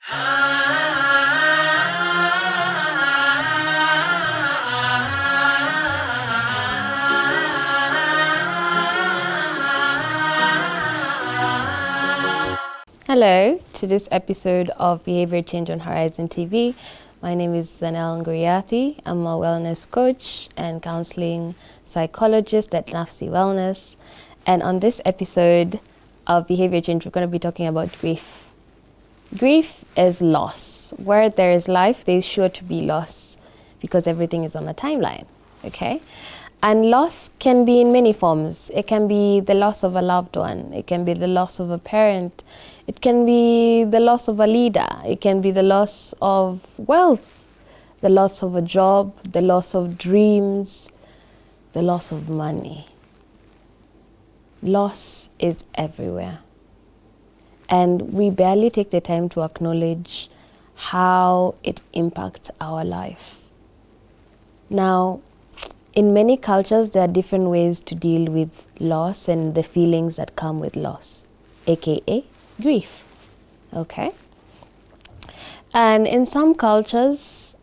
Hello to this episode of Behavior Change on Horizon TV. My name is Zanel Nguriati. I'm a wellness coach and counseling psychologist at Nafsi Wellness. And on this episode of Behavior Change, we're going to be talking about grief. Grief is loss. Where there is life, there is sure to be loss because everything is on a timeline, okay? And loss can be in many forms. It can be the loss of a loved one. It can be the loss of a parent. It can be the loss of a leader. It can be the loss of wealth, the loss of a job, the loss of dreams, the loss of money. Loss is everywhere. And we barely take the time to acknowledge how it impacts our life. Now, in many cultures, there are different ways to deal with loss and the feelings that come with loss, aka grief, okay? And in some cultures,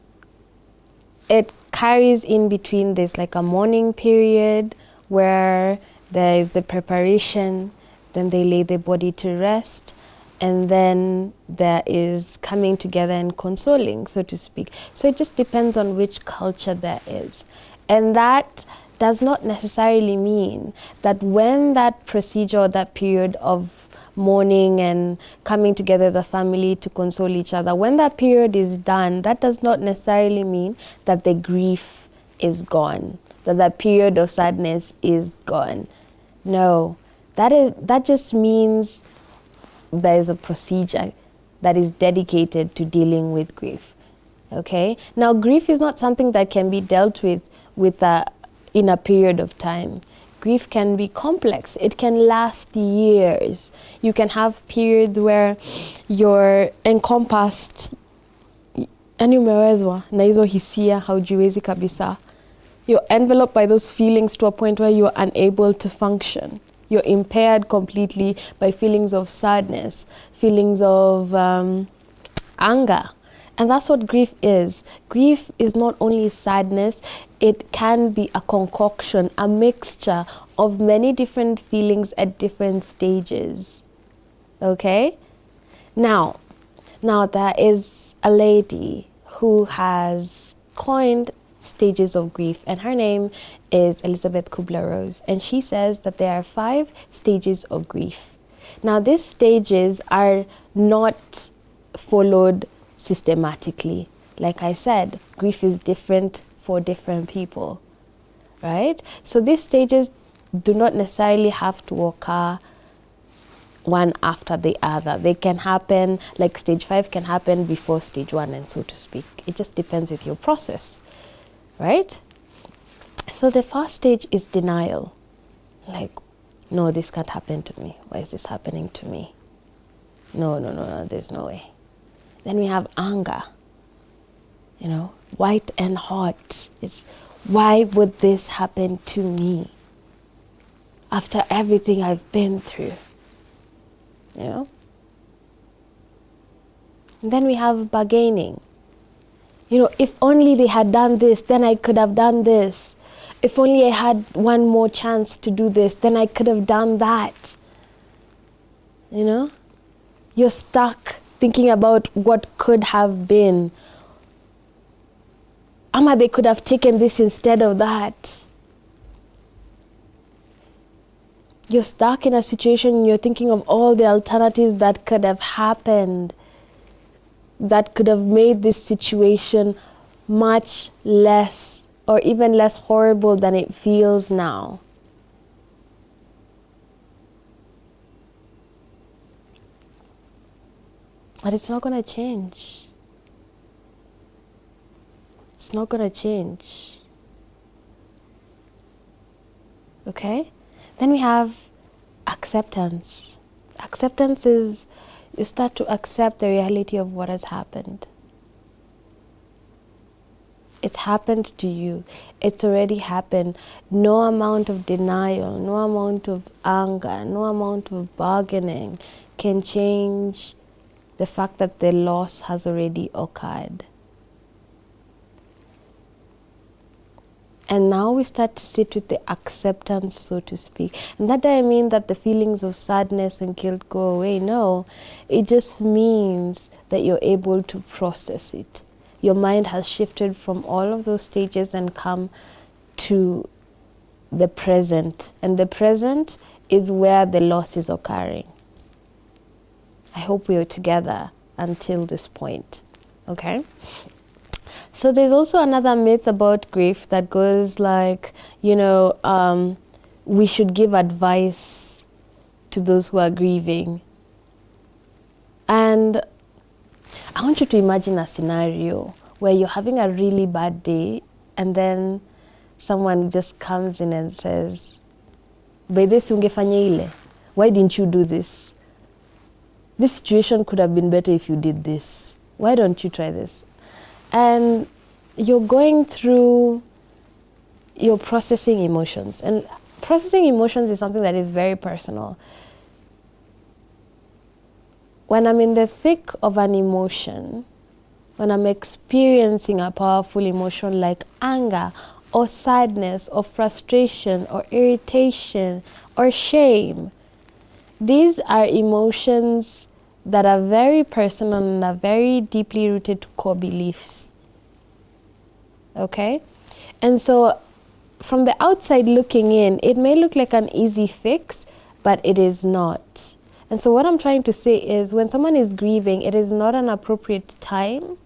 it carries in between. There's like a mourning period where there is the preparation, then they lay the body to rest, and then there is coming together and consoling, so to speak. So it just depends on which culture there is. And that does not necessarily mean that when that procedure or that period of mourning and coming together as a family to console each other, when that period is done, that does not necessarily mean that the grief is gone, that that period of sadness is gone. No, that just means there is a procedure that is dedicated to dealing with grief. Okay? Now, grief is not something that can be dealt with in a period of time. Grief can be complex. It can last years. You can have periods where you're encompassed, yani umewezwa na hizo hisia haujiwezi kabisa. You're enveloped by those feelings to a point where you're unable to function. You're impaired completely by feelings of sadness, feelings of anger. And that's what grief is. Grief is not only sadness, it can be a concoction, a mixture of many different feelings at different stages. Okay? Now there is a lady who has coined stages of grief, and her name is Elizabeth Kubler-Ross, and she says that there are 5 stages of grief. Now, these stages are not followed systematically. Like I said, grief is different for different people, right? So these stages do not necessarily have to occur one after the other. They can happen, like stage 5 can happen before stage 1, and so to speak. It just depends with your process, right? So the first stage is denial. Like, no, this can't happen to me. Why is this happening to me? No, there's no way. Then we have anger, white and hot. It's, why would this happen to me after everything I've been through, And then we have bargaining. If only they had done this, then I could have done this. If only I had one more chance to do this, then I could have done that. You're stuck thinking about what could have been. Ama, they could have taken this instead of that. You're stuck in a situation, you're thinking of all the alternatives that could have happened, that could have made this situation much less or even less horrible than it feels now. But it's not going to change. It's not going to change. Okay? Then we have acceptance. Acceptance is you start to accept the reality of what has happened. It's happened to you. It's already happened. No amount of denial, no amount of anger, no amount of bargaining can change the fact that the loss has already occurred. And now we start to sit with the acceptance, so to speak. And that doesn't mean that the feelings of sadness and guilt go away. No, it just means that you're able to process it. Your mind has shifted from all of those stages and come to the present. And the present is where the loss is occurring. I hope we are together until this point. Okay? So there's also another myth about grief that goes like, we should give advice to those who are grieving. And I want you to imagine a scenario where you're having a really bad day and then someone just comes in and says, by this ungefanya ile, why didn't you do this? This situation could have been better if you did this. Why don't you try this? And you're going through your processing emotions. And processing emotions is something that is very personal. When I'm in the thick of an emotion, when I'm experiencing a powerful emotion like anger or sadness or frustration or irritation or shame, these are emotions that are very personal and are very deeply rooted to core beliefs. Okay? And so from the outside looking in, it may look like an easy fix, but it is not. And so what I'm trying to say is when someone is grieving, it is not an appropriate time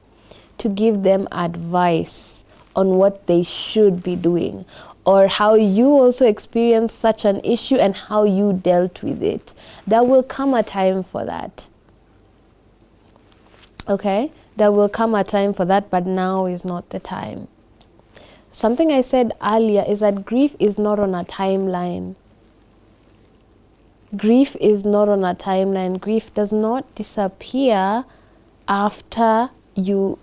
to give them advice on what they should be doing or how you also experienced such an issue and how you dealt with it. There will come a time for that. Okay? There will come a time for that, but now is not the time. Something I said earlier is that grief is not on a timeline. Grief is not on a timeline. Grief does not disappear after you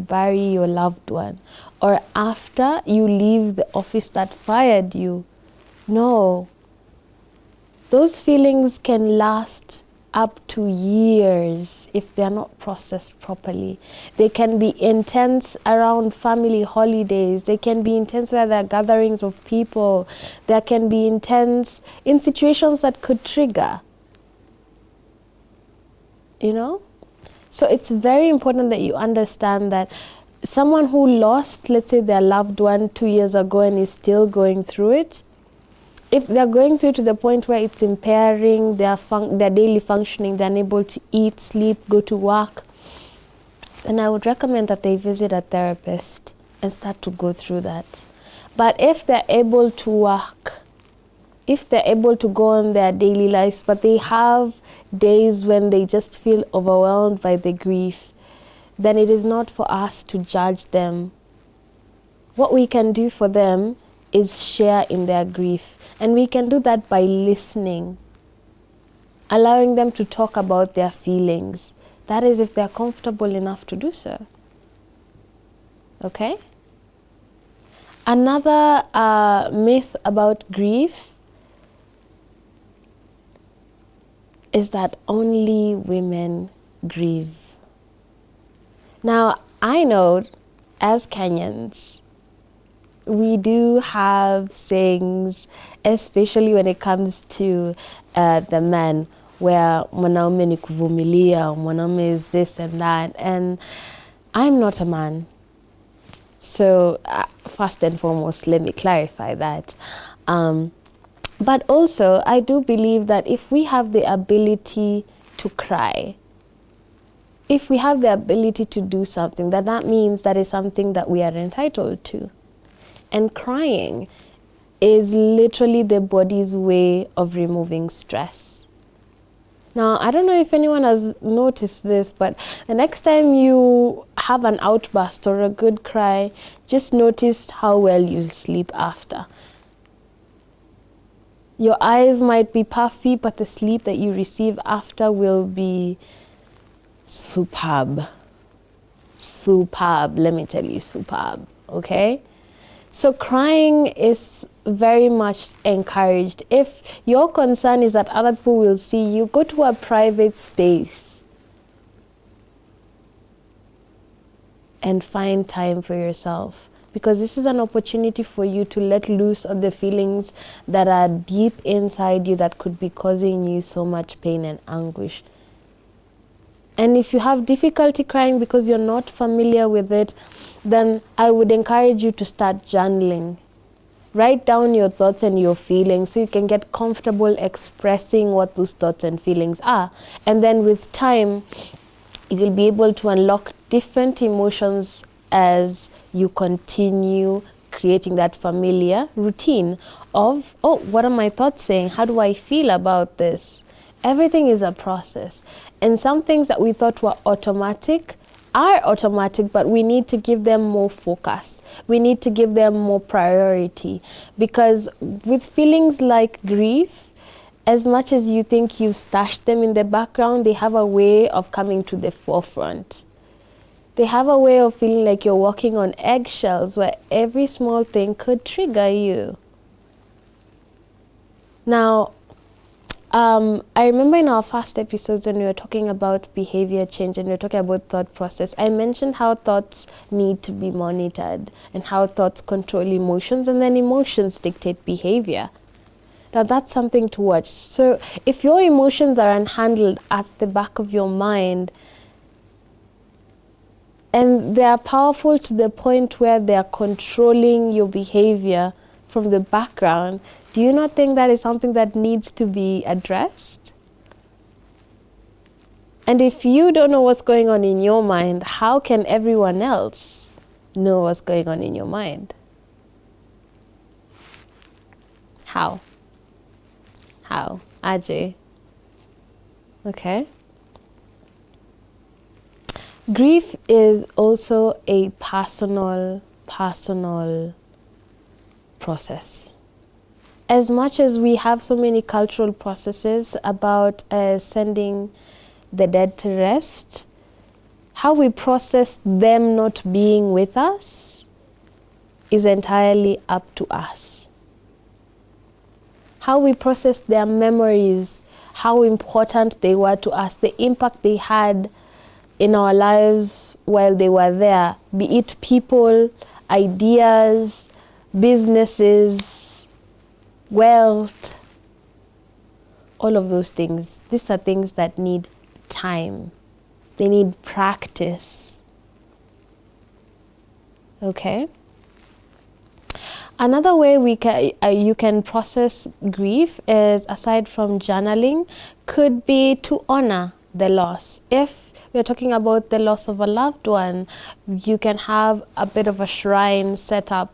bury your loved one or after you leave the office that fired you. No. Those feelings can last up to years if they are not processed properly. They can be intense around family holidays. They can be intense where there are gatherings of people. They can be intense in situations that could trigger. So it's very important that you understand that someone who lost, let's say, their loved one 2 years ago and is still going through it, if they're going through to the point where it's impairing their daily functioning, they're unable to eat, sleep, go to work, then I would recommend that they visit a therapist and start to go through that. But if they're able to work, if they're able to go on their daily lives, but they have days when they just feel overwhelmed by the grief, then it is not for us to judge them. What we can do for them is share in their grief. And we can do that by listening, allowing them to talk about their feelings. That is if they're comfortable enough to do so. Okay? Another myth about grief is that only women grieve. Now, I know as Kenyans, we do have sayings, especially when it comes to the men, where mwanaume ni kuvumilia, mwanaume is this and that. And I'm not a man. So first and foremost, let me clarify that. But also, I do believe that if we have the ability to cry, if we have the ability to do something, that means that is something that we are entitled to. And crying is literally the body's way of removing stress. Now, I don't know if anyone has noticed this, but the next time you have an outburst or a good cry, just notice how well you'll sleep after. Your eyes might be puffy, but the sleep that you receive after will be superb. Superb, let me tell you, superb, okay? So crying is very much encouraged. If your concern is that other people will see you, go to a private space. and find time for yourself, because this is an opportunity for you to let loose of the feelings that are deep inside you that could be causing you so much pain and anguish. And if you have difficulty crying because you're not familiar with it, then I would encourage you to start journaling. Write down your thoughts and your feelings so you can get comfortable expressing what those thoughts and feelings are. And then with time, you'll be able to unlock different emotions as you continue creating that familiar routine of, oh, what are my thoughts saying? How do I feel about this? Everything is a process. And some things that we thought were automatic are automatic, but we need to give them more focus. We need to give them more priority. Because with feelings like grief, as much as you think you stashed them in the background, they have a way of coming to the forefront. They have a way of feeling like you're walking on eggshells where every small thing could trigger you. Now, I remember in our first episodes when we were talking about behavior change and we were talking about thought process, I mentioned how thoughts need to be monitored and how thoughts control emotions and then emotions dictate behavior. Now that's something to watch. So if your emotions are unhandled at the back of your mind and they are powerful to the point where they are controlling your behavior from the background, do you not think that is something that needs to be addressed? And if you don't know what's going on in your mind, how can everyone else know what's going on in your mind? How? Ajay. Okay. Grief is also a personal process. As much as we have so many cultural processes about sending the dead to rest, how we process them not being with us is entirely up to us. How we process their memories, how important they were to us, the impact they had in our lives while they were there, be it people, ideas, businesses, wealth, all of those things. These are things that need time. They need practice. Okay? Another way you can process grief is, aside from journaling, could be to honor the loss. If we're talking about the loss of a loved one, you can have a bit of a shrine set up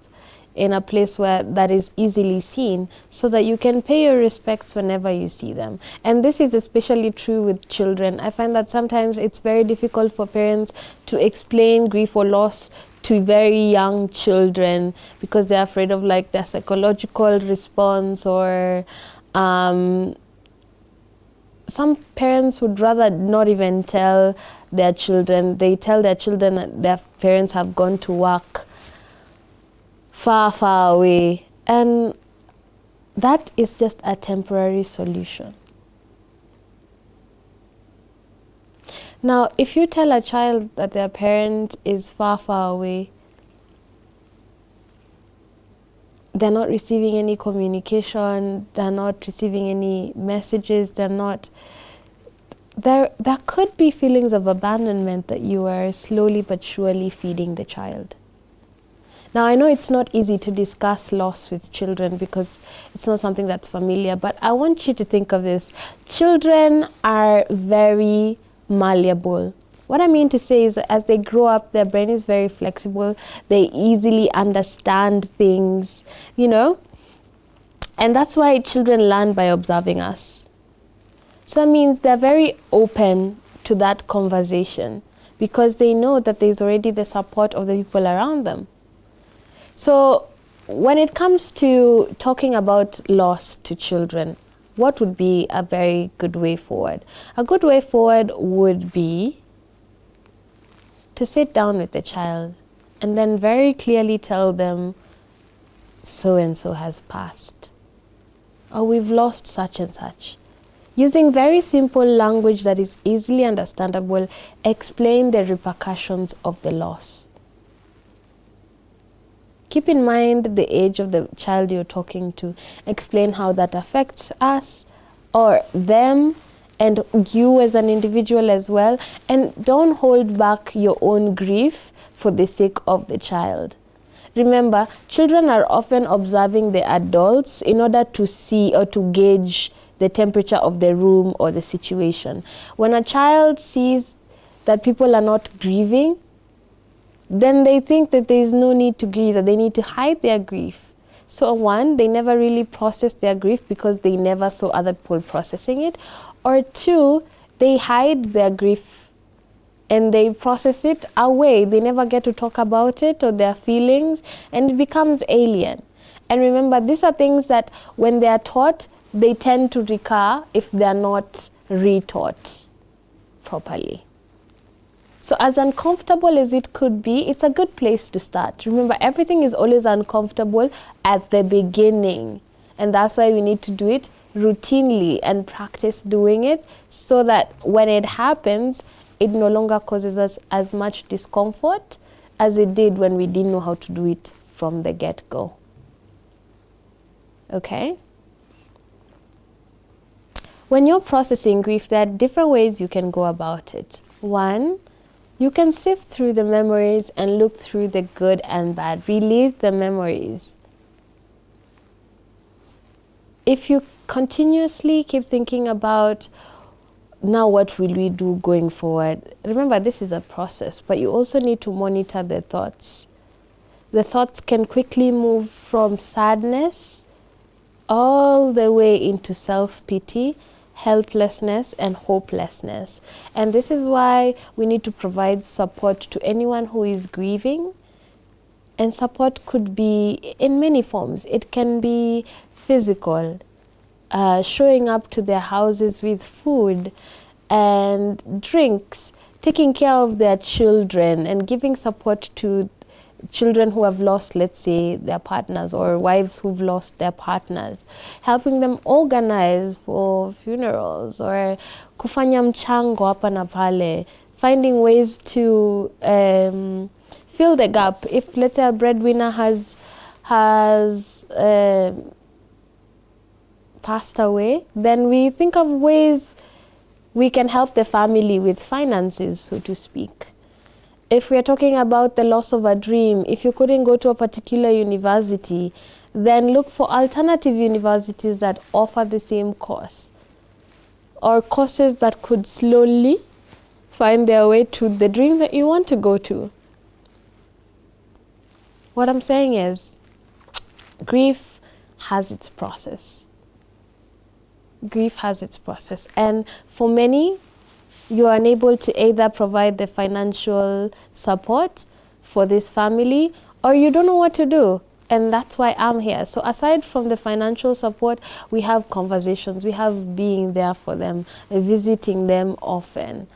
in a place where that is easily seen so that you can pay your respects whenever you see them. And this is especially true with children. I find that sometimes it's very difficult for parents to explain grief or loss to very young children because they're afraid of like their psychological response, or some parents would rather not even tell their children. They tell their children that their parents have gone to work far away, and that is just a temporary solution. Now, if you tell a child that their parent is far away, they're not receiving any communication, they're not receiving any messages, there could be feelings of abandonment that you are slowly but surely feeding the child. Now, I know it's not easy to discuss loss with children because it's not something that's familiar, but I want you to think of this. Children are very malleable. What I mean to say is that as they grow up, their brain is very flexible. They easily understand things, and that's why children learn by observing us. So that means they're very open to that conversation because they know that there's already the support of the people around them. So when it comes to talking about loss to children, what would be a very good way forward? A good way forward would be to sit down with the child and then very clearly tell them, so-and-so has passed, or we've lost such and such. Using very simple language that is easily understandable, explain the repercussions of the loss. keep in mind the age of the child you're talking to. Explain how that affects us or them and you as an individual as well. And don't hold back your own grief for the sake of the child. Remember, children are often observing the adults in order to see or to gauge the temperature of the room or the situation. When a child sees that people are not grieving, then they think that there is no need to grieve, that they need to hide their grief. So one, they never really process their grief because they never saw other people processing it. Or two, they hide their grief and they process it away. They never get to talk about it or their feelings, and it becomes alien. And remember, these are things that when they are taught, they tend to recur if they are not retaught properly. So as uncomfortable as it could be, it's a good place to start. Remember, everything is always uncomfortable at the beginning. And that's why we need to do it routinely and practice doing it so that when it happens, it no longer causes us as much discomfort as it did when we didn't know how to do it from the get-go. Okay? When you're processing grief, there are different ways you can go about it. One, you can sift through the memories and look through the good and bad. Relive the memories. If you continuously keep thinking about, now what will we do going forward? Remember, this is a process, but you also need to monitor the thoughts. The thoughts can quickly move from sadness all the way into self-pity, helplessness, and hopelessness. And this is why we need to provide support to anyone who is grieving. And support could be in many forms. It can be physical, showing up to their houses with food and drinks, taking care of their children and giving support to children who have lost, let's say, their partners, or wives who've lost their partners, helping them organize for funerals or kufanya mchango hapa na pale, finding ways to fill the gap. If, let's say, a breadwinner has passed away, then we think of ways we can help the family with finances, so to speak. If we are talking about the loss of a dream, if you couldn't go to a particular university, then look for alternative universities that offer the same course, or courses that could slowly find their way to the dream that you want to go to. What I'm saying is, grief has its process. Grief has its process. And for many, you are unable to either provide the financial support for this family, or you don't know what to do. And that's why I'm here. So aside from the financial support, we have conversations. We have being there for them, visiting them often.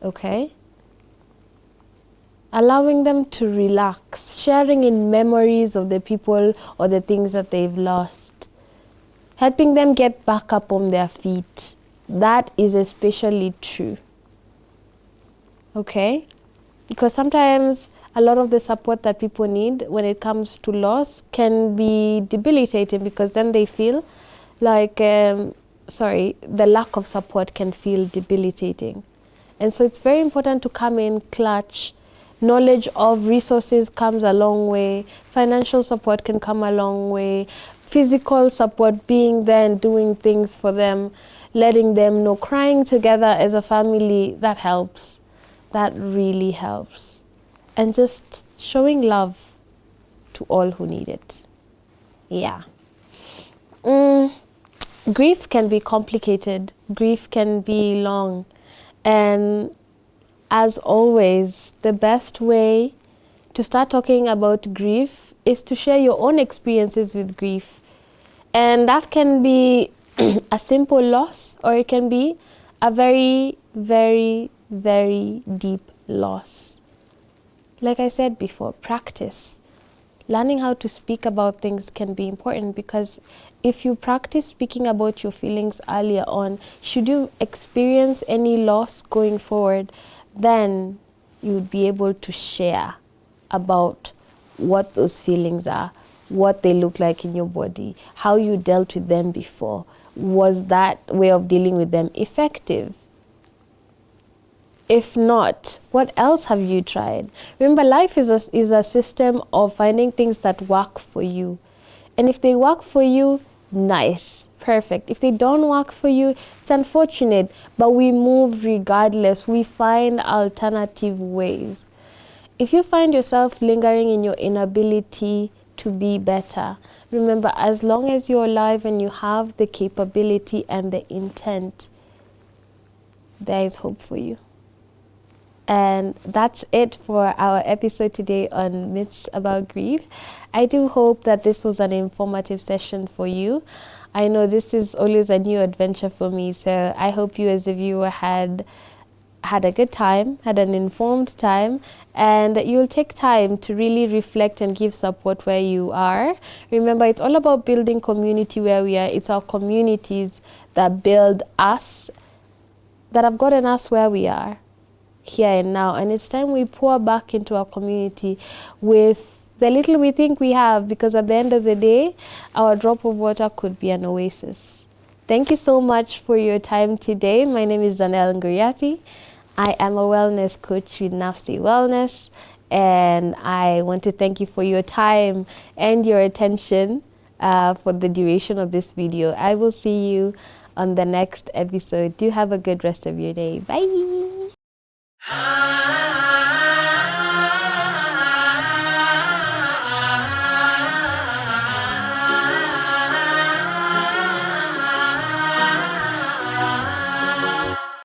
Okay? Allowing them to relax, sharing in memories of the people or the things that they've lost, helping them get back up on their feet. That is especially true. Okay? Because sometimes a lot of the support that people need when it comes to loss can be debilitating, because then they feel like, the lack of support can feel debilitating. And so it's very important to come in clutch. Knowledge of resources comes a long way. Financial support can come a long way. Physical support, being there and doing things for them, letting them know, crying together as a family, that helps. That really helps. And just showing love to all who need it. Yeah. Grief can be complicated. Grief can be long. And as always, the best way to start talking about grief is to share your own experiences with grief. And that can be a simple loss, or it can be a very, very, very deep loss. Like I said before, practice. Learning how to speak about things can be important, because if you practice speaking about your feelings earlier on, should you experience any loss going forward, then you would be able to share about what those feelings are, what they look like in your body, how you dealt with them before. Was that way of dealing with them effective? If not, what else have you tried? Remember, life is a system of finding things that work for you. And if they work for you, nice, perfect. If they don't work for you, it's unfortunate, but we move regardless. We find alternative ways. If you find yourself lingering in your inability to be better, remember, as long as you're alive and you have the capability and the intent, there is hope for you. And that's it for our episode today on myths about grief. I do hope that this was an informative session for you. I know this is always a new adventure for me, so I hope you as a viewer had a good time, had an informed time, and you'll take time to really reflect and give support where you are. Remember, it's all about building community where we are. It's our communities that build us, that have gotten us where we are here and now, and it's time we pour back into our community with the little we think we have, because at the end of the day, our drop of water could be an oasis. Thank you so much for your time today. My name is Zanel Nguriati. I am a wellness coach with Nafsi Wellness, and I want to thank you for your time and your attention for the duration of this video. I will see you on the next episode. Do have a good rest of your day. Bye.